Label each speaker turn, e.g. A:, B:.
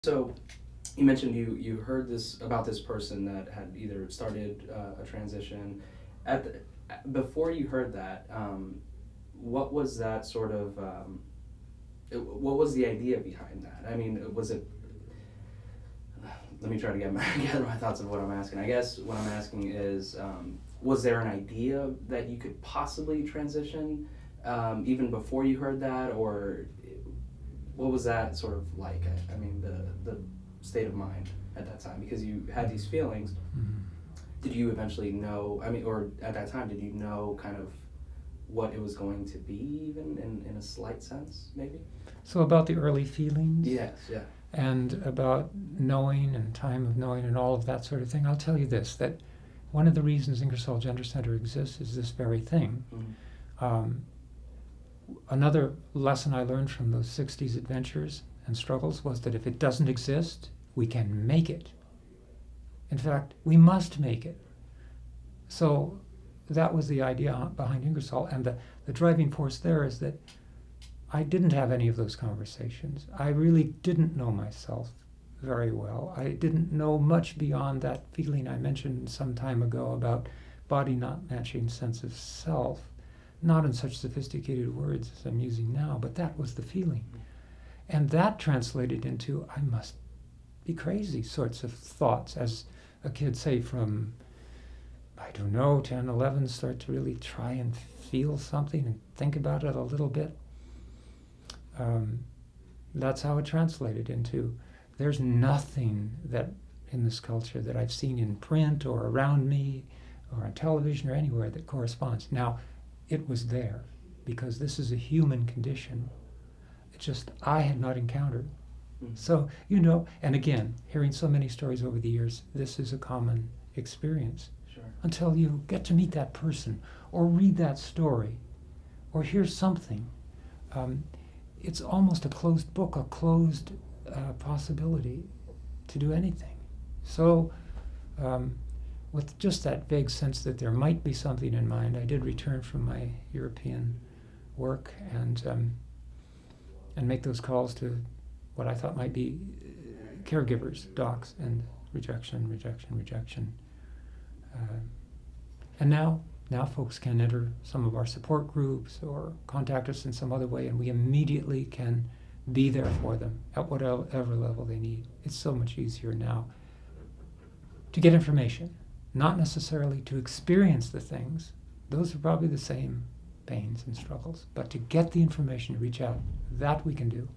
A: So you mentioned you heard this about this person that had either started a transition. Before you heard that, what was that sort of? What was the idea behind that? I mean, was it? Let me try to gather my thoughts of what I'm asking. I guess what I'm asking is, was there an idea that you could possibly transition even before you heard that, or what was that sort of like? I mean, the state of mind at that time, because you had these feelings.
B: Mm-hmm.
A: Did you eventually know? I mean, or at that time, did you know kind of what it was going to be, even in a slight sense, maybe?
B: So about the early feelings?
A: Yes, yeah.
B: And about knowing and time of knowing and all of that sort of thing, I'll tell you this, that one of the reasons Ingersoll Gender Center exists is this very thing.
A: Mm-hmm.
B: Another lesson I learned from those 60s adventures and struggles was that if it doesn't exist, we can make it. In fact, we must make it. So that was the idea behind Ingersoll, and the driving force there is that I didn't have any of those conversations. I really didn't know myself very well. I didn't know much beyond that feeling I mentioned some time ago about body not matching sense of self. Not in such sophisticated words as I'm using now, but that was the feeling. And that translated into, I must be crazy sorts of thoughts, as a kid, say, from, I don't know, 10, 11, start to really try and feel something and think about it a little bit. That's how it translated into, there's nothing that in this culture that I've seen in print or around me or on television or anywhere that corresponds. Now, it was there because this is a human condition. It's just I had not encountered.
A: Mm-hmm.
B: So, and again, hearing so many stories over the years, this is a common experience.
A: Sure.
B: Until you get to meet that person or read that story or hear something. It's almost a closed book, a closed possibility to do anything. So, with just that vague sense that there might be something in mind, I did return from my European work and make those calls to what I thought might be caregivers, docs, and rejection. And now folks can enter some of our support groups or contact us in some other way, and we immediately can be there for them at whatever level they need. It's so much easier now to get information. Not necessarily to experience the things. Those are probably the same pains and struggles. But to get the information, to reach out, that we can do.